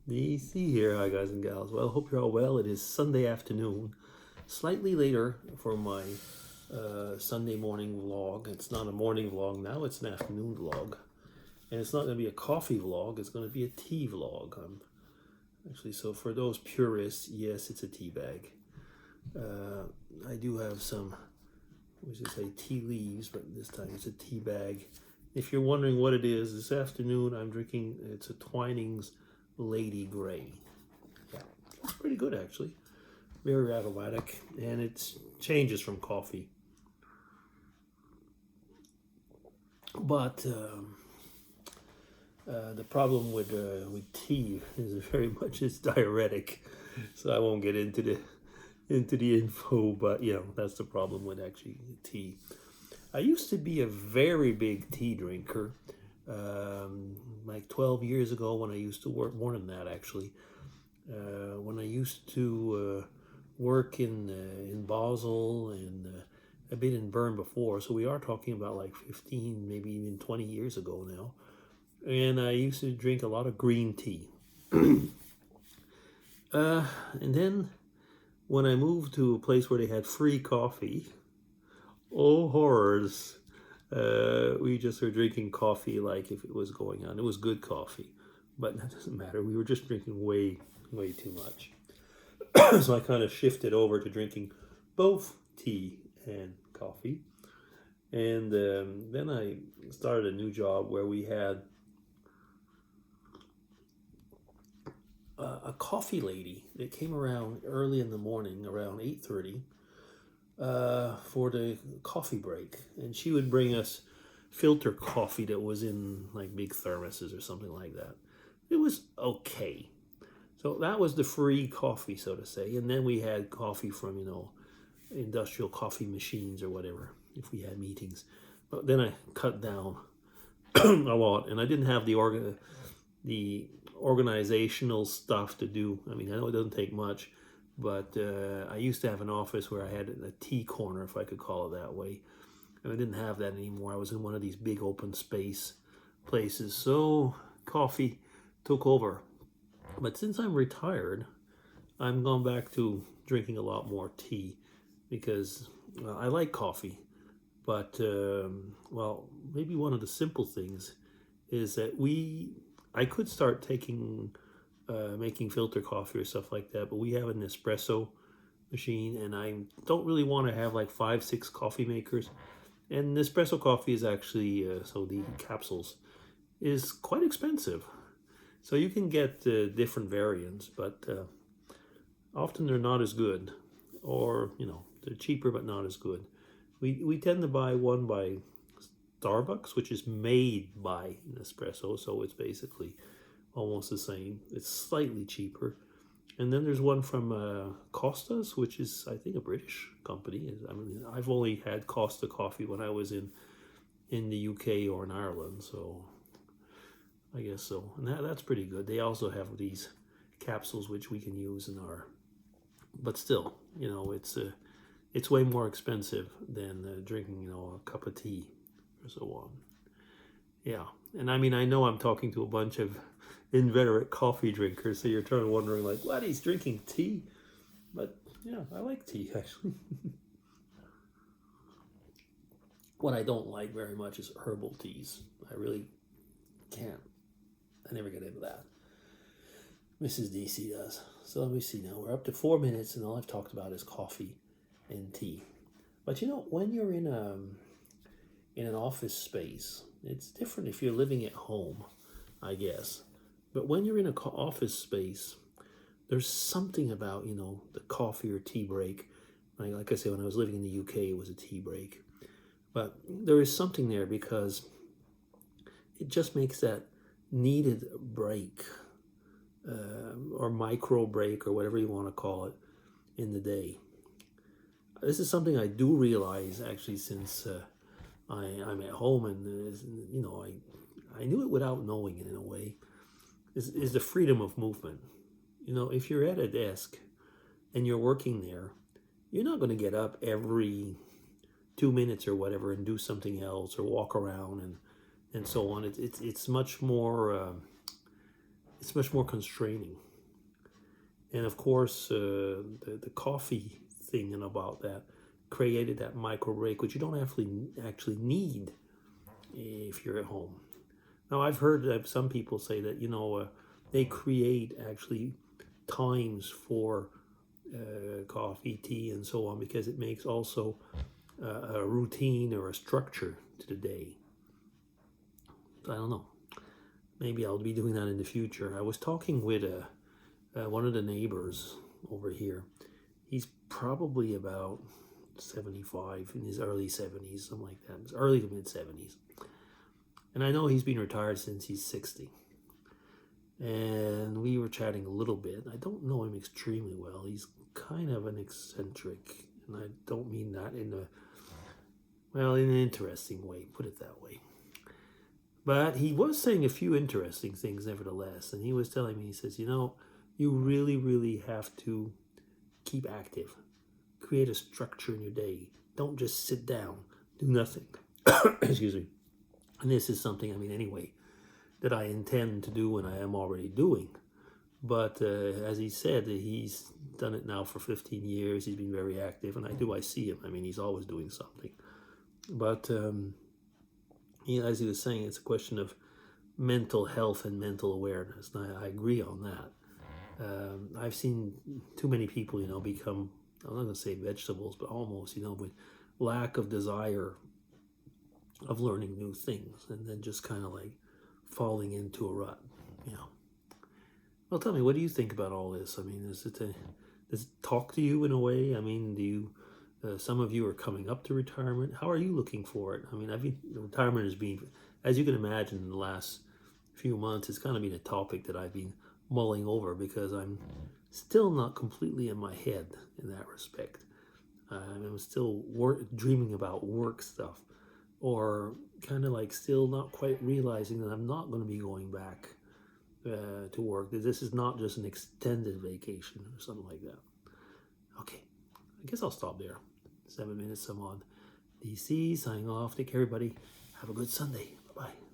DC here. Hi, guys and gals. Well, hope you're all well. It is Sunday afternoon, slightly later for my Sunday morning vlog. It's not a morning vlog now, it's an afternoon vlog. And it's not going to be a coffee vlog, it's going to be a tea vlog. Actually, so for those purists, yes, it's a tea bag. I do have some, we should say tea leaves, but this time it's a tea bag. If you're wondering what it is, this afternoon I'm drinking, it's a Twinings Lady Grey. Yeah, it's pretty good actually. Very aromatic, and it changes from coffee. But the problem with tea is very much it's diuretic, so I won't get into the info. But you know that's the problem with actually tea. I used to be a very big tea drinker, like 12 years ago when I used to work, more than that actually, when I used to work in Basel and I've been in Bern before, so we are talking about like 15, maybe even 20 years ago now. And I used to drink a lot of green tea. And then when I moved to a place where they had free coffee, oh horrors! We just were drinking coffee like if it was going on. It was good coffee, but that doesn't matter. We were just drinking way, way too much. So I kind of shifted over to drinking both tea and coffee. And then I started a new job where we had a coffee lady that came around early in the morning, around 8:30, for the coffee break, and she would bring us filter coffee that was in like big thermoses or something like that. It was okay. So that was the free coffee, so to say, and then we had coffee from industrial coffee machines or whatever if we had meetings. But then I cut down a lot, and I didn't have the organizational stuff to do. I mean, I know it doesn't take much, but I used to have an office where I had a tea corner, if I could call it that way. And I didn't have that anymore. I was in one of these big open space places. So coffee took over. But since I'm retired, I'm going back to drinking a lot more tea because I like coffee. But, well, maybe one of the simple things is that I could start making filter coffee or stuff like that, but we have an espresso machine, and I don't really want to have like 5, 6 coffee makers. And espresso coffee is actually, so the capsules, is quite expensive. So you can get different variants, but often they're not as good, or they're cheaper but not as good. We tend to buy one by Starbucks, which is made by Nespresso, so it's basically almost the same. It's slightly cheaper. And then there's one from Costa's, which is, I think, a British company. I mean, I've only had Costa coffee when I was in the UK or in Ireland, so I guess so. And that's pretty good. They also have these capsules which we can use in our, but still, it's way more expensive than drinking, a cup of tea or so on. Yeah, and I mean, I know I'm talking to a bunch of inveterate coffee drinkers, so you're wondering like, what, he's drinking tea? But yeah, I like tea actually. What I don't like very much is herbal teas. I really can't. I never get into that. Mrs. DC does. So let me see now. We're up to 4 minutes, and all I've talked about is coffee and tea. But when you're in an office space, it's different if you're living at home, I guess. But when you're in an office space, there's something about, the coffee or tea break. Like I said, when I was living in the UK, it was a tea break. But there is something there because it just makes that needed break or micro break or whatever you want to call it in the day. This is something I do realize actually since I'm at home, and I knew it without knowing it in a way. Is the freedom of movement. If you're at a desk and you're working there, you're not going to get up every 2 minutes or whatever and do something else or walk around and so on. It's much more it's much more constraining. And of course, the coffee thing and about that created that micro break, which you don't actually need if you're at home. Now, I've heard some people say that, they create actually times for coffee, tea, and so on, because it makes also a routine or a structure to the day. I don't know. Maybe I'll be doing that in the future. I was talking with one of the neighbors over here. He's probably about 75, in his early 70s, something like that. It's early to mid 70s. And I know he's been retired since he's 60. And we were chatting a little bit. I don't know him extremely well. He's kind of an eccentric. And I don't mean that in an interesting way, put it that way. But he was saying a few interesting things nevertheless. And he was telling me, he says, you really, really have to keep active. Create a structure in your day. Don't just sit down, do nothing. Excuse me. And this is something, anyway, that I intend to do and I am already doing. But as he said, he's done it now for 15 years. He's been very active, and I see him. He's always doing something. But as he was saying, it's a question of mental health and mental awareness. And I agree on that. I've seen too many people, become, I'm not going to say vegetables, but almost, with lack of desire of learning new things, and then just kind of like falling into a rut, Well, tell me, what do you think about all this? Does it talk to you in a way? Do you, some of you are coming up to retirement. How are you looking for it? Retirement has been, as you can imagine, in the last few months, it's kind of been a topic that I've been mulling over, because I'm still not completely in my head in that respect. I'm still dreaming about work stuff, or kind of like still not quite realizing that I'm not going to be going back to work. That this is not just an extended vacation or something like that. Okay, I guess I'll stop there. 7 minutes, I'm on DC, signing off. Take care, everybody. Have a good Sunday. Bye-bye.